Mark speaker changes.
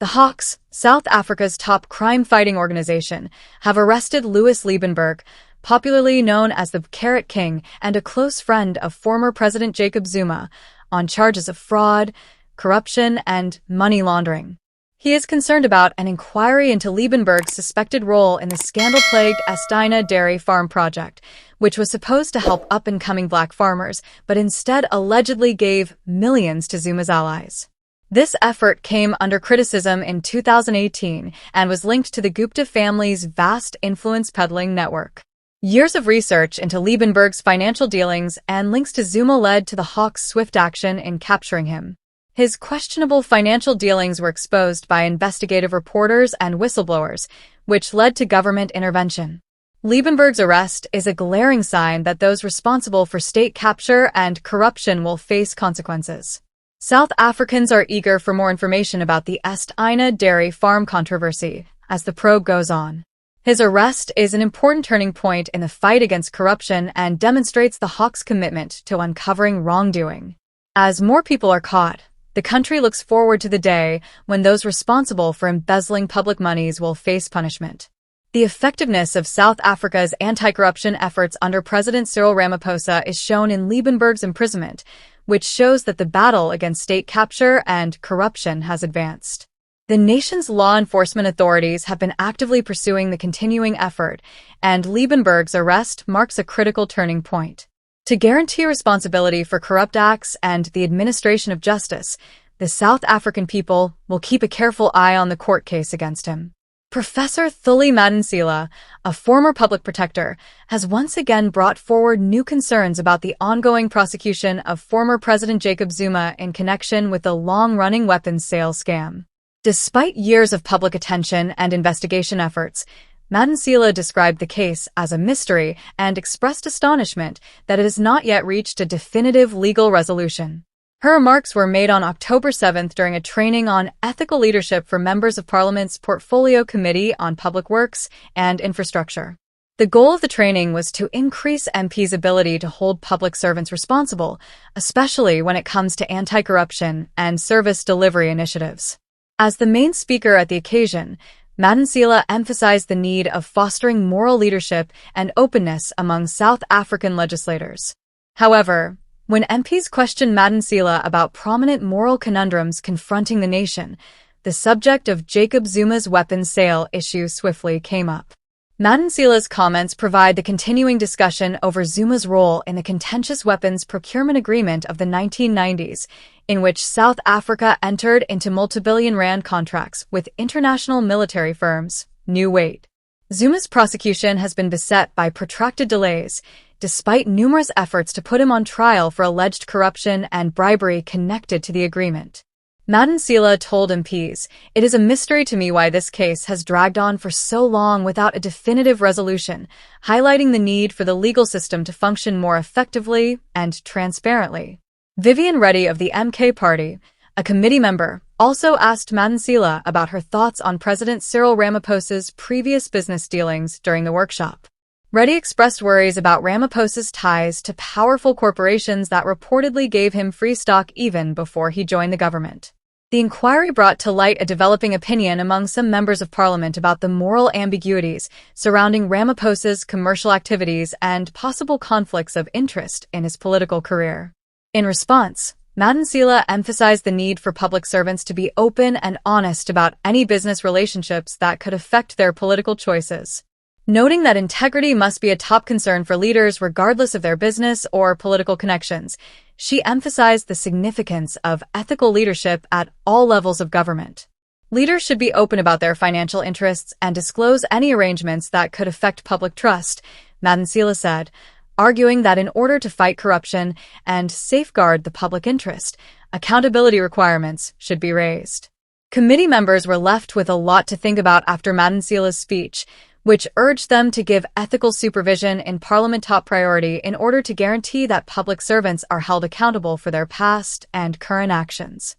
Speaker 1: The HAWKS, South Africa's top crime-fighting organization, have arrested Louis Liebenberg, popularly known as the Carat King and a close friend of former President Jacob Zuma, on charges of fraud, corruption, and money laundering. He is concerned about an inquiry into Liebenberg's suspected role in the scandal-plagued Estina dairy farm project, which was supposed to help up-and-coming black farmers, but instead allegedly gave millions to Zuma's allies. This effort came under criticism in 2018 and was linked to the Gupta family's vast influence peddling network. Years of research into Liebenberg's financial dealings and links to Zuma led to the HAWKS' swift action in capturing him. His questionable financial dealings were exposed by investigative reporters and whistleblowers, which led to government intervention. Liebenberg's arrest is a glaring sign that those responsible for state capture and corruption will face consequences. South Africans are eager for more information about the Estina dairy farm controversy as the probe goes on. His arrest is an important turning point in the fight against corruption and demonstrates the HAWKS' commitment to uncovering wrongdoing. As more people are caught, the country looks forward to the day when those responsible for embezzling public monies will face punishment. The effectiveness of South Africa's anti-corruption efforts under President Cyril Ramaphosa is shown in Liebenberg's imprisonment, which shows that the battle against state capture and corruption has advanced. The nation's law enforcement authorities have been actively pursuing the continuing effort, and Liebenberg's arrest marks a critical turning point. To guarantee responsibility for corrupt acts and the administration of justice, the South African people will keep a careful eye on the court case against him. Professor Thuli Madonsela, a former public protector, has once again brought forward new concerns about the ongoing prosecution of former President Jacob Zuma in connection with the long-running weapons sales scam. Despite years of public attention and investigation efforts, Madonsela described the case as a mystery and expressed astonishment that it has not yet reached a definitive legal resolution. Her remarks were made on October 7th during a training on ethical leadership for members of Parliament's Portfolio Committee on Public Works and Infrastructure. The goal of the training was to increase MPs' ability to hold public servants responsible, especially when it comes to anti-corruption and service delivery initiatives. As the main speaker at the occasion, Madonsela emphasized the need of fostering moral leadership and openness among South African legislators. However, when MPs questioned Madonsela about prominent moral conundrums confronting the nation, the subject of Jacob Zuma's weapons sale issue swiftly came up. Madonsela's comments provide the continuing discussion over Zuma's role in the contentious weapons procurement agreement of the 1990s, in which South Africa entered into multi-billion rand contracts with international military firms. New weight. Zuma's prosecution has been beset by protracted delays, despite numerous efforts to put him on trial for alleged corruption and bribery connected to the agreement. Madonsela told MPs, "It is a mystery to me why this case has dragged on for so long without a definitive resolution," highlighting the need for the legal system to function more effectively and transparently. Vivian Reddy of the MK Party, a committee member, also asked Madonsela about her thoughts on President Cyril Ramaphosa's previous business dealings during the workshop. Reddy expressed worries about Ramaphosa's ties to powerful corporations that reportedly gave him free stock even before he joined the government. The inquiry brought to light a developing opinion among some members of parliament about the moral ambiguities surrounding Ramaphosa's commercial activities and possible conflicts of interest in his political career. In response, Madonsela emphasized the need for public servants to be open and honest about any business relationships that could affect their political choices. Noting that integrity must be a top concern for leaders regardless of their business or political connections, she emphasized the significance of ethical leadership at all levels of government. Leaders should be open about their financial interests and disclose any arrangements that could affect public trust, Madonsela said, arguing that in order to fight corruption and safeguard the public interest, accountability requirements should be raised. Committee members were left with a lot to think about after Madonsela's speech, which urged them to give ethical supervision in Parliament top priority in order to guarantee that public servants are held accountable for their past and current actions.